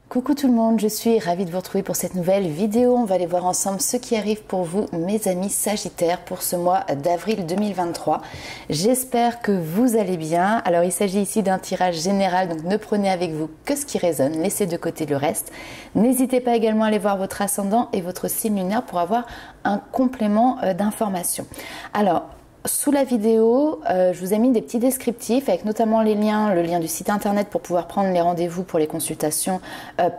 Coucou tout le monde, je suis ravie de vous retrouver pour cette nouvelle vidéo. On va aller voir ensemble ce qui arrive pour vous, mes amis Sagittaires, pour ce mois d'avril 2023. J'espère que vous allez bien. Alors il s'agit ici d'un tirage général, donc ne prenez avec vous que ce qui résonne, laissez de côté le reste. N'hésitez pas également à aller voir votre ascendant et votre signe lunaire pour avoir un complément d'informations. Alors, sous la vidéo, je vous ai mis des petits descriptifs avec notamment les liens, le lien du site internet pour pouvoir prendre les rendez-vous pour les consultations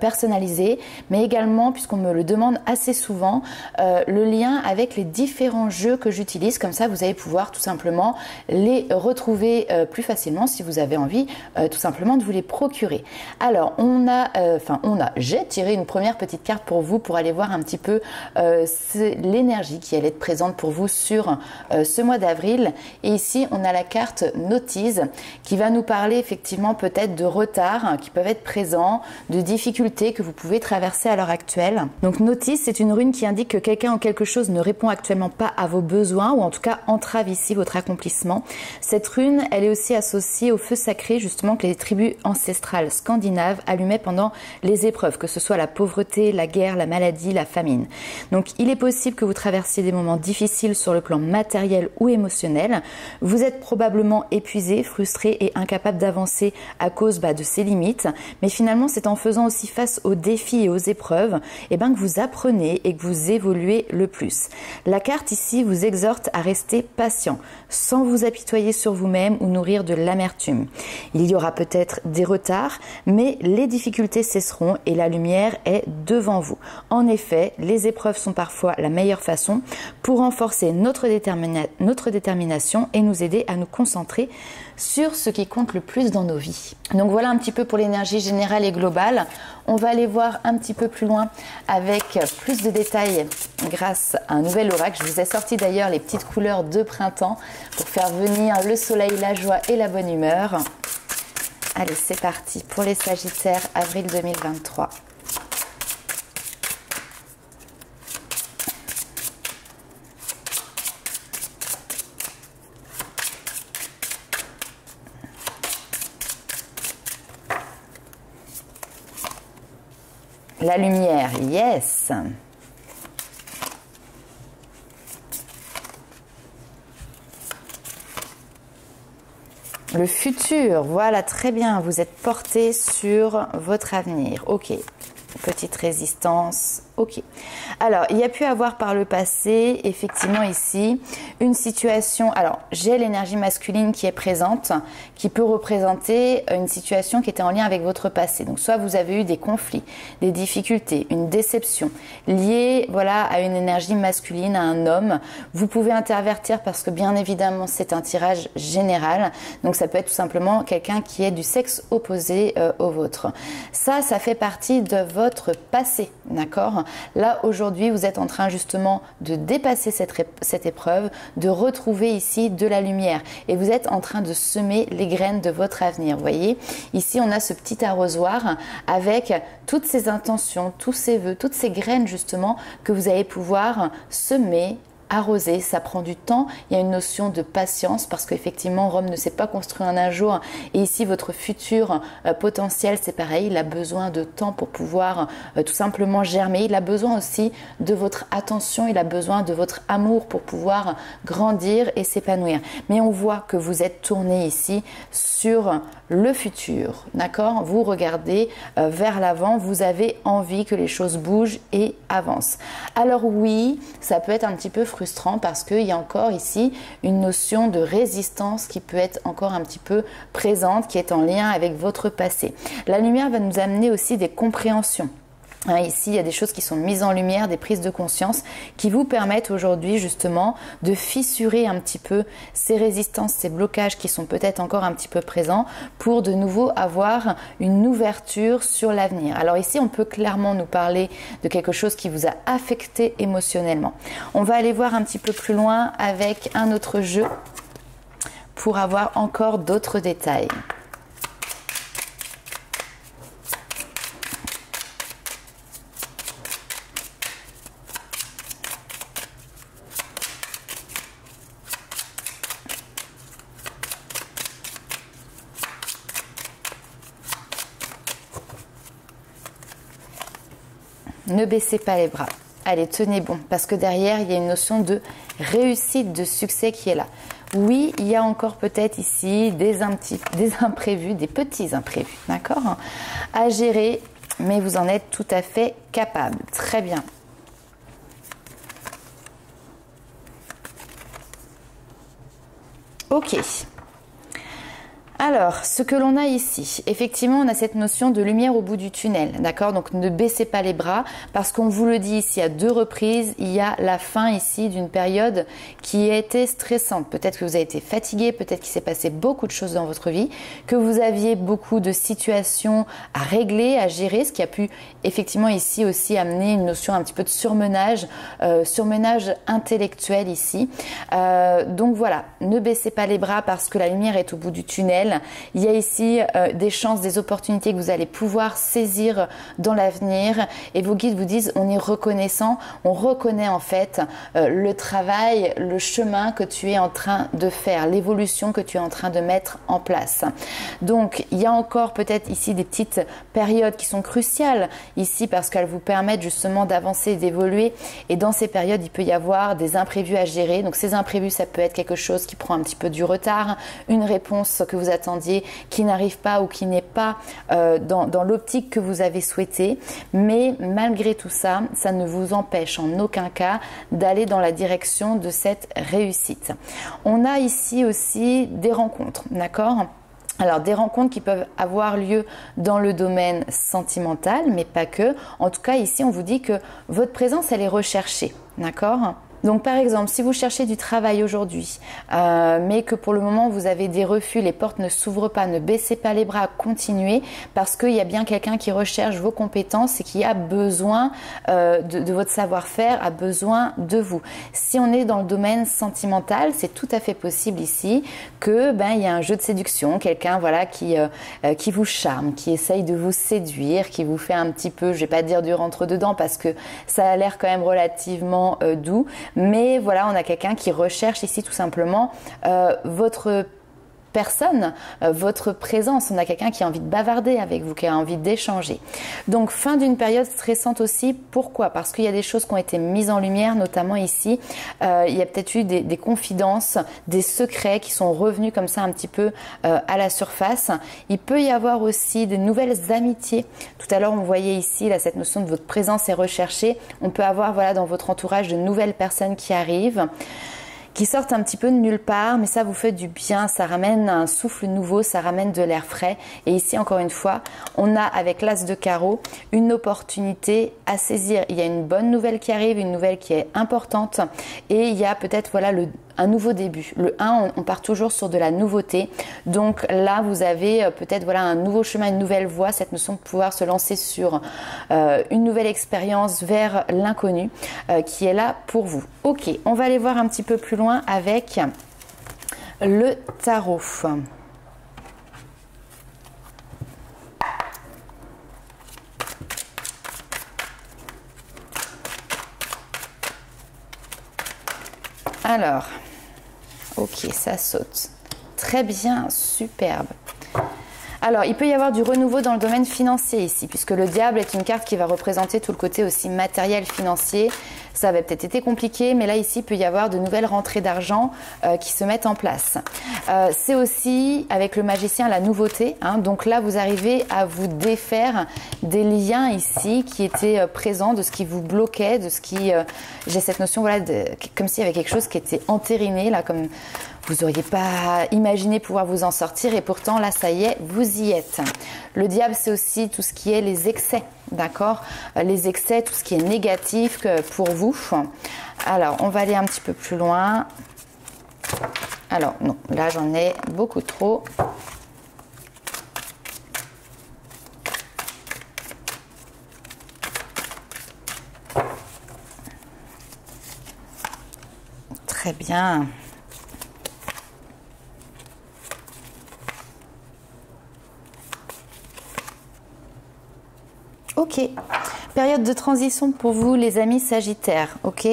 personnalisées, mais également, puisqu'on me le demande assez souvent, le lien avec les différents jeux que j'utilise. Comme ça, vous allez pouvoir tout simplement les retrouver plus facilement si vous avez envie tout simplement de vous les procurer. Alors, j'ai tiré une première petite carte pour vous pour aller voir un petit peu l'énergie qui allait être présente pour vous sur ce mois d'avril. Et ici on a la carte Notice qui va nous parler effectivement peut-être de retards qui peuvent être présents, de difficultés que vous pouvez traverser à l'heure actuelle. Donc Notice, c'est une rune qui indique que quelqu'un ou quelque chose ne répond actuellement pas à vos besoins ou en tout cas entrave ici votre accomplissement. Cette rune, elle est aussi associée au feu sacré justement que les tribus ancestrales scandinaves allumaient pendant les épreuves, que ce soit la pauvreté, la guerre, la maladie, la famine. Donc il est possible que vous traversiez des moments difficiles sur le plan matériel ou émotionnel. Vous êtes probablement épuisé, frustré et incapable d'avancer à cause de ces limites. Mais finalement, c'est en faisant aussi face aux défis et aux épreuves que vous apprenez et que vous évoluez le plus. La carte ici vous exhorte à rester patient, sans vous apitoyer sur vous-même ou nourrir de l'amertume. Il y aura peut-être des retards, mais les difficultés cesseront et la lumière est devant vous. En effet, les épreuves sont parfois la meilleure façon pour renforcer notre détermination et nous aider à nous concentrer sur ce qui compte le plus dans nos vies. Donc voilà un petit peu pour l'énergie générale et globale. On va aller voir un petit peu plus loin avec plus de détails grâce à un nouvel oracle. Je vous ai sorti d'ailleurs les petites couleurs de printemps pour faire venir le soleil, la joie et la bonne humeur. Allez, c'est parti pour les Sagittaires, avril 2023. La lumière, yes. Le futur, voilà, très bien. Vous êtes porté sur votre avenir. Ok. Petite résistance. Ok. Alors, il y a pu avoir par le passé, effectivement ici, une situation. Alors, j'ai l'énergie masculine qui est présente, qui peut représenter une situation qui était en lien avec votre passé. Donc, soit vous avez eu des conflits, des difficultés, une déception liée, voilà, à une énergie masculine, à un homme. Vous pouvez intervertir parce que, bien évidemment, c'est un tirage général. Donc, ça peut être tout simplement quelqu'un qui est du sexe opposé au vôtre. Ça fait partie de votre passé, d'accord ? Là, aujourd'hui, vous êtes en train justement de dépasser cette épreuve, de retrouver ici de la lumière. Et vous êtes en train de semer les graines de votre avenir. Vous voyez, ici, on a ce petit arrosoir avec toutes ces intentions, tous ces vœux, toutes ces graines justement que vous allez pouvoir semer, arroser. Ça prend du temps, il y a une notion de patience parce qu'effectivement Rome ne s'est pas construit en un jour et ici votre futur potentiel c'est pareil, il a besoin de temps pour pouvoir tout simplement germer, il a besoin aussi de votre attention, il a besoin de votre amour pour pouvoir grandir et s'épanouir. Mais on voit que vous êtes tourné ici sur le futur, d'accord? Vous regardez vers l'avant, vous avez envie que les choses bougent et avancent. Alors oui, ça peut être un petit peu frustrant parce qu'il y a encore ici une notion de résistance qui peut être encore un petit peu présente, qui est en lien avec votre passé. La lumière va nous amener aussi des compréhensions. Ici, il y a des choses qui sont mises en lumière, des prises de conscience qui vous permettent aujourd'hui justement de fissurer un petit peu ces résistances, ces blocages qui sont peut-être encore un petit peu présents pour de nouveau avoir une ouverture sur l'avenir. Alors ici, on peut clairement nous parler de quelque chose qui vous a affecté émotionnellement. On va aller voir un petit peu plus loin avec un autre jeu pour avoir encore d'autres détails. Ne baissez pas les bras. Allez, tenez bon, parce que derrière, il y a une notion de réussite, de succès qui est là. Oui, il y a encore peut-être ici des imprévus, des petits imprévus, d'accord, à gérer, mais vous en êtes tout à fait capable. Très bien. Ok. Alors, ce que l'on a ici, effectivement, on a cette notion de lumière au bout du tunnel, d'accord? Donc, ne baissez pas les bras parce qu'on vous le dit ici à 2 reprises, il y a la fin ici d'une période qui a été stressante. Peut-être que vous avez été fatigué, peut-être qu'il s'est passé beaucoup de choses dans votre vie, que vous aviez beaucoup de situations à régler, à gérer, ce qui a pu effectivement ici aussi amener une notion un petit peu de surmenage intellectuel ici. Donc voilà, ne baissez pas les bras parce que la lumière est au bout du tunnel. Il y a ici des chances, des opportunités que vous allez pouvoir saisir dans l'avenir et vos guides vous disent on est reconnaissant, on reconnaît en fait le travail, le chemin que tu es en train de faire, l'évolution que tu es en train de mettre en place. Donc il y a encore peut-être ici des petites périodes qui sont cruciales ici parce qu'elles vous permettent justement d'avancer, d'évoluer et dans ces périodes il peut y avoir des imprévus à gérer. Donc ces imprévus ça peut être quelque chose qui prend un petit peu du retard, une réponse que vous attendiez qui n'arrive pas ou qui n'est pas dans l'optique que vous avez souhaité, mais malgré tout ça, ça ne vous empêche en aucun cas d'aller dans la direction de cette réussite. On a ici aussi des rencontres, d'accord ? Alors des rencontres qui peuvent avoir lieu dans le domaine sentimental, mais pas que. En tout cas ici on vous dit que votre présence elle est recherchée, d'accord ? Donc par exemple, si vous cherchez du travail aujourd'hui, mais que pour le moment vous avez des refus, les portes ne s'ouvrent pas, ne baissez pas les bras, continuez parce qu'il y a bien quelqu'un qui recherche vos compétences et qui a besoin de votre savoir-faire, a besoin de vous. Si on est dans le domaine sentimental, c'est tout à fait possible ici que il y a un jeu de séduction, quelqu'un voilà qui vous charme, qui essaye de vous séduire, qui vous fait un petit peu, je vais pas dire du rentre-dedans parce que ça a l'air quand même relativement doux. Mais voilà, on a quelqu'un qui recherche ici tout simplement votre personne, votre présence. On a quelqu'un qui a envie de bavarder avec vous, qui a envie d'échanger. Donc, fin d'une période stressante aussi. Pourquoi? Parce qu'il y a des choses qui ont été mises en lumière, notamment ici. Il y a peut-être eu des confidences, des secrets qui sont revenus comme ça un petit peu à la surface. Il peut y avoir aussi de nouvelles amitiés. Tout à l'heure, on voyait ici là, cette notion de votre présence est recherchée. On peut avoir voilà, dans votre entourage de nouvelles personnes qui arrivent, qui sortent un petit peu de nulle part, mais ça vous fait du bien, ça ramène un souffle nouveau, ça ramène de l'air frais. Et ici, encore une fois, on a avec l'As de carreau une opportunité à saisir. Il y a une bonne nouvelle qui arrive, une nouvelle qui est importante et il y a peut-être voilà un nouveau début. Le 1, on part toujours sur de la nouveauté. Donc là, vous avez peut-être voilà un nouveau chemin, une nouvelle voie, cette notion de pouvoir se lancer sur une nouvelle expérience vers l'inconnu qui est là pour vous. Ok, on va aller voir un petit peu plus loin avec le tarot. Alors, ok, ça saute. Très bien, superbe. Alors, il peut y avoir du renouveau dans le domaine financier ici, puisque le diable est une carte qui va représenter tout le côté aussi matériel financier. Ça avait peut-être été compliqué, mais là, ici, il peut y avoir de nouvelles rentrées d'argent qui se mettent en place. C'est aussi, avec le magicien, la nouveauté. Donc là, vous arrivez à vous défaire des liens ici qui étaient présents, de ce qui vous bloquait, de ce qui... j'ai cette notion, voilà, comme s'il y avait quelque chose qui était entériné, là, comme... Vous n'auriez pas imaginé pouvoir vous en sortir et pourtant là ça y est, vous y êtes. Le diable c'est aussi tout ce qui est les excès, d'accord? Les excès, tout ce qui est négatif pour vous. Alors on va aller un petit peu plus loin. Alors non, là j'en ai beaucoup trop. Très bien. Ok, période de transition pour vous les amis Sagittaires, ok.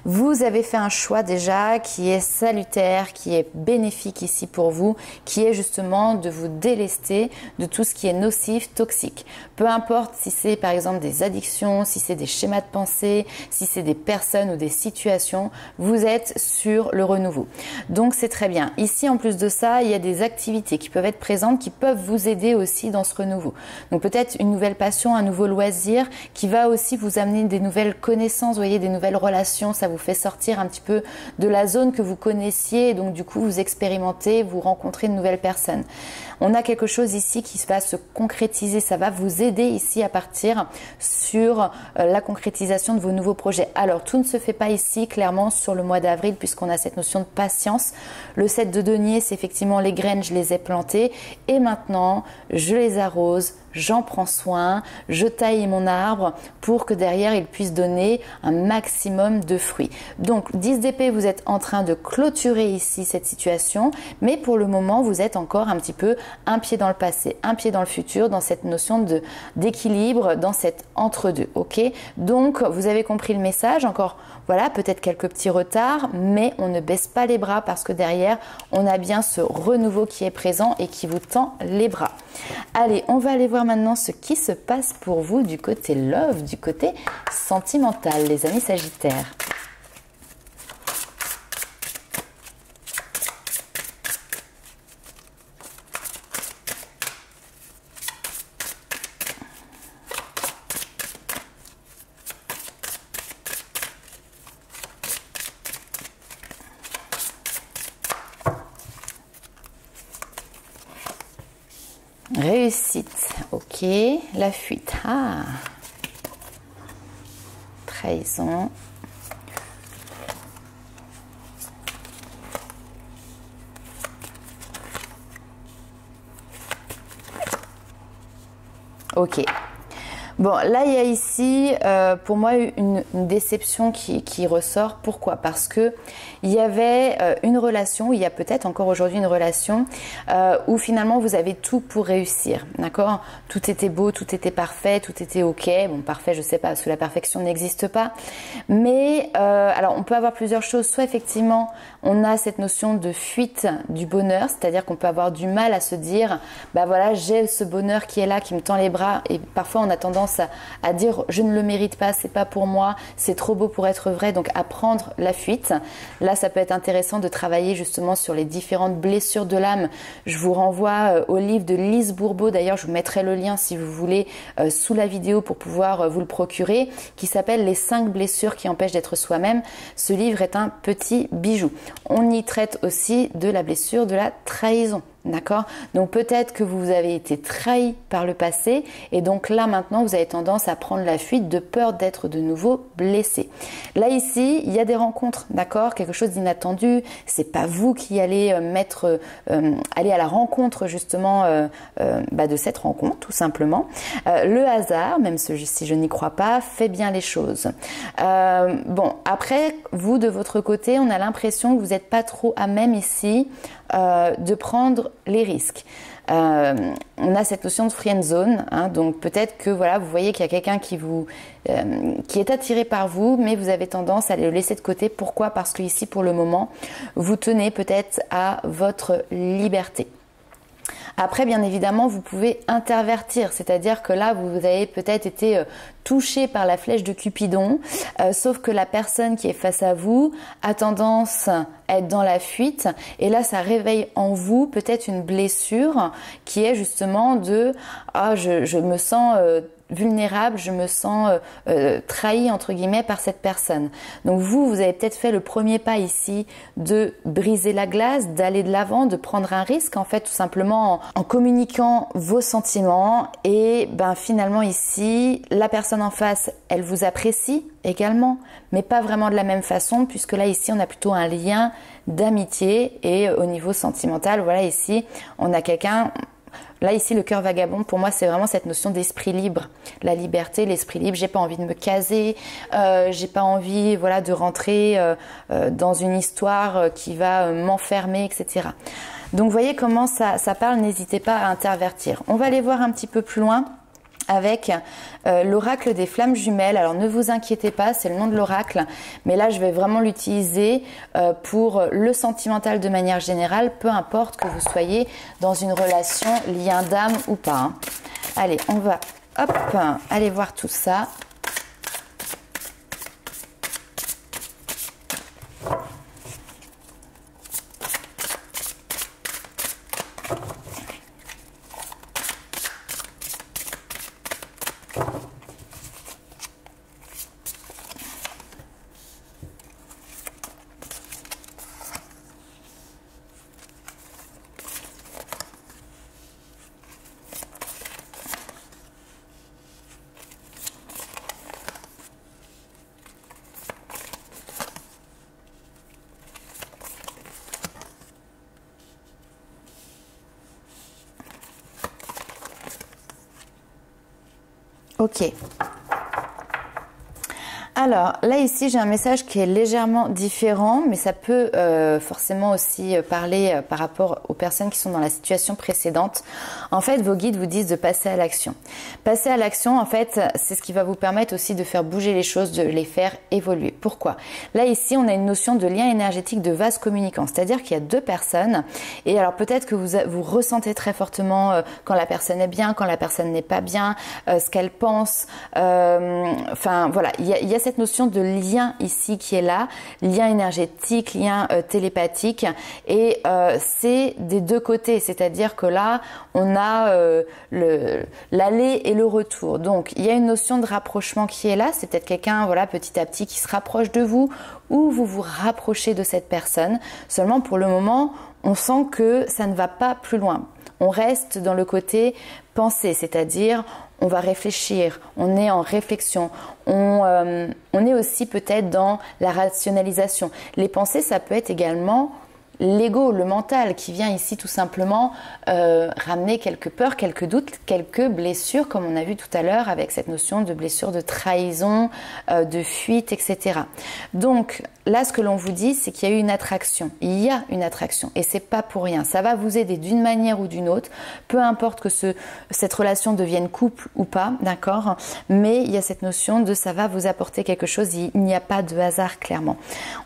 Vous avez fait un choix déjà qui est salutaire, qui est bénéfique ici pour vous, qui est justement de vous délester de tout ce qui est nocif, toxique. Peu importe si c'est par exemple des addictions, si c'est des schémas de pensée, si c'est des personnes ou des situations, vous êtes sur le renouveau. Donc c'est très bien. Ici en plus de ça, il y a des activités qui peuvent être présentes, qui peuvent vous aider aussi dans ce renouveau. Donc peut-être une nouvelle passion, un nouveau loisir qui va aussi vous amener des nouvelles connaissances, vous voyez, des nouvelles relations, ça vous fait sortir un petit peu de la zone que vous connaissiez et donc du coup vous expérimentez, vous rencontrez de nouvelles personnes. On a quelque chose ici qui va se concrétiser, ça va vous aider ici à partir sur la concrétisation de vos nouveaux projets. Alors tout ne se fait pas ici clairement sur le mois d'avril puisqu'on a cette notion de patience. Le 7 de denier, c'est effectivement les graines, je les ai plantées et maintenant je les arrose, j'en prends soin, je taille mon arbre pour que derrière il puisse donner un maximum de fruits. Donc 10 d'épée, vous êtes en train de clôturer ici cette situation, mais pour le moment vous êtes encore un petit peu un pied dans le passé, un pied dans le futur, dans cette notion d'équilibre, dans cet entre-deux, ok? Donc vous avez compris le message, encore voilà, peut-être quelques petits retards, mais on ne baisse pas les bras parce que derrière on a bien ce renouveau qui est présent et qui vous tend les bras. Allez, on va aller voir maintenant ce qui se passe pour vous du côté love, du côté sentimental, les amis Sagittaires. Réussite, ok. La fuite, ah. Trahison. Ok. Bon, là, il y a ici, pour moi, une déception qui ressort. Pourquoi? Parce que il y avait une relation, il y a peut-être encore aujourd'hui une relation où finalement vous avez tout pour réussir, d'accord? Tout était beau, tout était parfait, tout était ok. Bon, parfait, je sais pas, parce que la perfection n'existe pas. Mais alors, on peut avoir plusieurs choses. Soit effectivement, on a cette notion de fuite du bonheur, c'est-à-dire qu'on peut avoir du mal à se dire, bah voilà, j'ai ce bonheur qui est là, qui me tend les bras, et parfois on a tendance à dire je ne le mérite pas, c'est pas pour moi, c'est trop beau pour être vrai, donc à prendre la fuite. Là, ça peut être intéressant de travailler justement sur les différentes blessures de l'âme. Je vous renvoie au livre de Lise Bourbeau, d'ailleurs je vous mettrai le lien si vous voulez sous la vidéo pour pouvoir vous le procurer, qui s'appelle Les 5 blessures qui empêchent d'être soi-même. Ce livre est un petit bijou. On y traite aussi de la blessure de la trahison. D'accord? Donc peut-être que vous avez été trahi par le passé et donc là maintenant vous avez tendance à prendre la fuite de peur d'être de nouveau blessé. Là ici il y a des rencontres, d'accord? Quelque chose d'inattendu. C'est pas vous qui allez aller à la rencontre justement de cette rencontre tout simplement. Le hasard, même si je n'y crois pas, fait bien les choses. Bon après vous de votre côté on a l'impression que vous n'êtes pas trop à même ici de prendre les risques. On a cette notion de friend zone, hein, donc peut-être que voilà, vous voyez qu'il y a quelqu'un qui est attiré par vous, mais vous avez tendance à le laisser de côté. Pourquoi? Parce que ici, pour le moment, vous tenez peut-être à votre liberté. Après, bien évidemment, vous pouvez intervertir, c'est-à-dire que là, vous avez peut-être été touché par la flèche de Cupidon, sauf que la personne qui est face à vous a tendance à être dans la fuite, et là, ça réveille en vous peut-être une blessure qui est justement de « Ah, je me sens vulnérable, je me sens trahi entre guillemets par cette personne. » Donc vous avez peut-être fait le premier pas ici de briser la glace, d'aller de l'avant, de prendre un risque en fait tout simplement en communiquant vos sentiments et finalement ici la personne en face elle vous apprécie également mais pas vraiment de la même façon puisque là ici on a plutôt un lien d'amitié et au niveau sentimental voilà ici on a quelqu'un. Là ici le cœur vagabond pour moi c'est vraiment cette notion d'esprit libre, la liberté, l'esprit libre. J'ai pas envie de me caser, j'ai pas envie voilà de rentrer dans une histoire qui va m'enfermer, etc. Donc vous voyez comment ça parle. N'hésitez pas à intervertir. On va aller voir un petit peu plus loin. avec l'oracle des flammes jumelles. Alors ne vous inquiétez pas, c'est le nom de l'oracle, mais là je vais vraiment l'utiliser pour le sentimental de manière générale, peu importe que vous soyez dans une relation lien d'âme ou pas. Hein. Allez, on va aller voir tout ça. Ok. Alors là ici j'ai un message qui est légèrement différent, mais ça peut forcément aussi parler par rapport aux personnes qui sont dans la situation précédente. En fait, vos guides vous disent de passer à l'action. Passer à l'action, en fait, c'est ce qui va vous permettre aussi de faire bouger les choses, de les faire évoluer. Pourquoi? Là ici on a une notion de lien énergétique de vase communicant, c'est-à-dire qu'il y a deux personnes et alors peut-être que vous ressentez très fortement quand la personne est bien, quand la personne n'est pas bien, ce qu'elle pense, enfin voilà, il y a cette notion de lien ici qui est là, lien énergétique, lien télépathique et c'est des deux côtés, c'est-à-dire que là on a l'aller et le retour. Donc il y a une notion de rapprochement qui est là, c'est peut-être quelqu'un voilà petit à petit qui se rapproche de vous ou vous vous rapprochez de cette personne. Seulement pour le moment, on sent que ça ne va pas plus loin. On reste dans le côté pensée, c'est-à-dire on va réfléchir, on est en réflexion, on est aussi peut-être dans la rationalisation. Les pensées, ça peut être également l'ego, le mental qui vient ici tout simplement ramener quelques peurs, quelques doutes, quelques blessures comme on a vu tout à l'heure avec cette notion de blessure, de trahison, de fuite, etc. Donc là ce que l'on vous dit c'est qu'il y a eu une attraction, il y a une attraction et c'est pas pour rien, ça va vous aider d'une manière ou d'une autre, peu importe que cette relation devienne couple ou pas, d'accord, mais il y a cette notion de ça va vous apporter quelque chose, il n'y a pas de hasard clairement.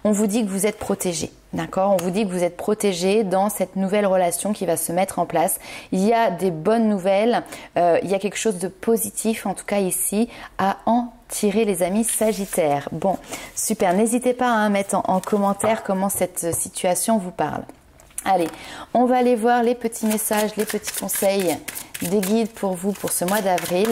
On vous dit que vous êtes protégé. D'accord, on vous dit que vous êtes protégé dans cette nouvelle relation qui va se mettre en place. Il y a des bonnes nouvelles, il y a quelque chose de positif en tout cas ici à en tirer les amis Sagittaires. Bon, super, n'hésitez pas à mettre en commentaire comment cette situation vous parle. Allez, on va aller voir les petits messages, les petits conseils des guides pour vous pour ce mois d'avril.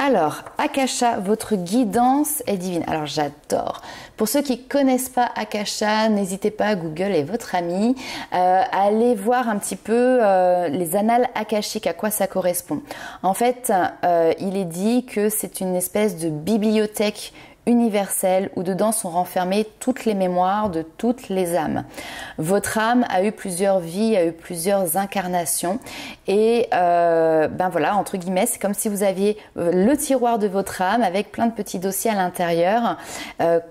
Alors, Akasha, votre guidance est divine. Alors, j'adore. Pour ceux qui ne connaissent pas Akasha, n'hésitez pas, Google est votre ami. Allez voir un petit peu les annales akashiques, à quoi ça correspond. En fait, il est dit que c'est une espèce de bibliothèque universelle où dedans sont renfermées toutes les mémoires de toutes les âmes. Votre âme a eu plusieurs vies, a eu plusieurs incarnations et ben voilà, entre guillemets, c'est comme si vous aviez le tiroir de votre âme avec plein de petits dossiers à l'intérieur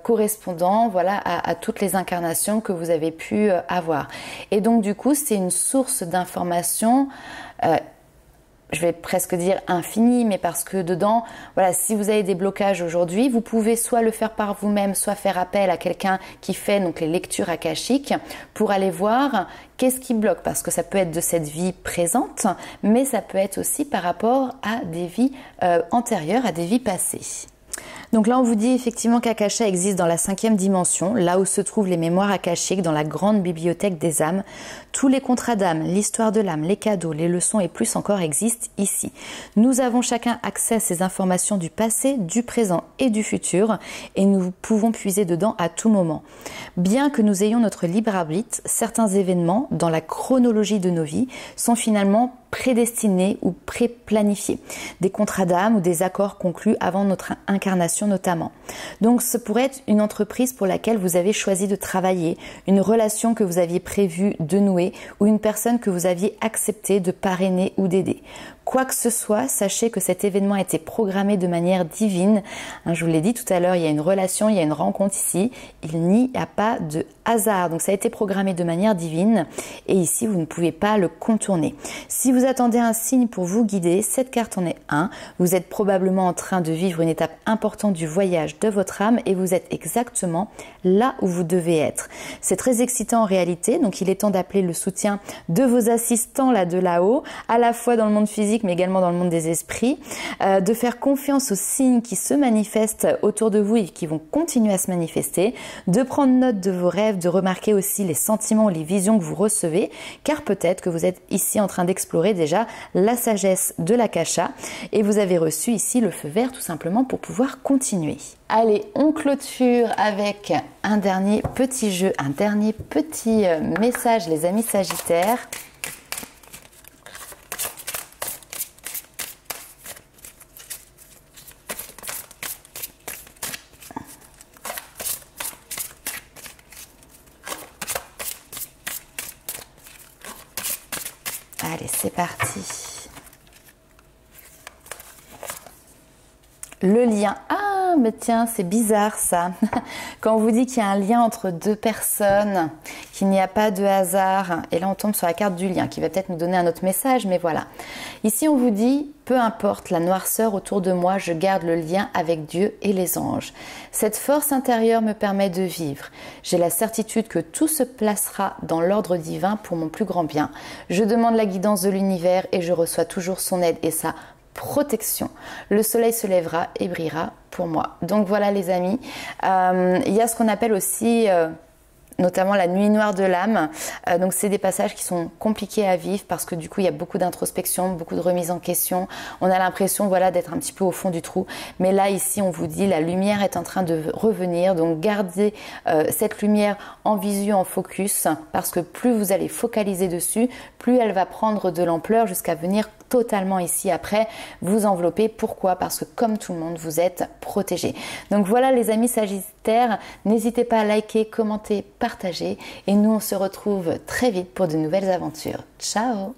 correspondant voilà à toutes les incarnations que vous avez pu avoir. Et donc du coup, c'est une source d'informations je vais presque dire infini, mais parce que dedans, voilà, si vous avez des blocages aujourd'hui, vous pouvez soit le faire par vous-même, soit faire appel à quelqu'un qui fait donc les lectures akashiques pour aller voir qu'est-ce qui bloque, parce que ça peut être de cette vie présente, mais ça peut être aussi par rapport à des vies antérieures, à des vies passées. Donc là, on vous dit effectivement qu'Akasha existe dans la 5e dimension, là où se trouvent les mémoires akashiques dans la grande bibliothèque des âmes. Tous les contrats d'âme, l'histoire de l'âme, les cadeaux, les leçons et plus encore existent ici. Nous avons chacun accès à ces informations du passé, du présent et du futur et nous pouvons puiser dedans à tout moment. Bien que nous ayons notre libre arbitre, certains événements dans la chronologie de nos vies sont finalement prédestinés ou pré-planifiés. Des contrats d'âme ou des accords conclus avant notre incarnation relation notamment. Donc ce pourrait être une entreprise pour laquelle vous avez choisi de travailler, une relation que vous aviez prévu de nouer ou une personne que vous aviez accepté de parrainer ou d'aider. Quoi que ce soit, sachez que cet événement a été programmé de manière divine. Je vous l'ai dit tout à l'heure, il y a une relation, il y a une rencontre ici. Il n'y a pas de hasard. Donc ça a été programmé de manière divine et ici, vous ne pouvez pas le contourner. Si vous attendez un signe pour vous guider, cette carte en est un. Vous êtes probablement en train de vivre une étape importante du voyage de votre âme et vous êtes exactement là où vous devez être. C'est très excitant en réalité, donc il est temps d'appeler le soutien de vos assistants là de là-haut, à la fois dans le monde physique mais également dans le monde des esprits, de faire confiance aux signes qui se manifestent autour de vous et qui vont continuer à se manifester, de prendre note de vos rêves, de remarquer aussi les sentiments ou les visions que vous recevez, car peut-être que vous êtes ici en train d'explorer déjà la sagesse de l'Akasha et vous avez reçu ici le feu vert tout simplement pour pouvoir continuer. Allez, on clôture avec un dernier petit jeu, un dernier petit message les amis Sagittaires. Allez, c'est parti. Le lien. Ah, mais tiens, c'est bizarre ça. Quand on vous dit qu'il y a un lien entre deux personnes, qu'il n'y a pas de hasard, et là on tombe sur la carte du lien qui va peut-être nous donner un autre message, mais voilà. Ici on vous dit, peu importe la noirceur autour de moi, je garde le lien avec Dieu et les anges. Cette force intérieure me permet de vivre. J'ai la certitude que tout se placera dans l'ordre divin pour mon plus grand bien. Je demande la guidance de l'univers et je reçois toujours son aide et sa protection. Le soleil se lèvera et brillera pour moi. Donc voilà les amis, il y a ce qu'on appelle aussi notamment la nuit noire de l'âme. Donc c'est des passages qui sont compliqués à vivre parce que du coup il y a beaucoup d'introspection, beaucoup de remise en question. On a l'impression voilà d'être un petit peu au fond du trou. Mais là ici on vous dit la lumière est en train de revenir. Donc gardez cette lumière en visu, en focus, parce que plus vous allez focaliser dessus, plus elle va prendre de l'ampleur jusqu'à venir totalement ici après vous envelopper. Pourquoi? Parce que comme tout le monde, vous êtes protégés. Donc voilà les amis Sagittaires, n'hésitez pas à liker, commenter, partager et nous on se retrouve très vite pour de nouvelles aventures. Ciao!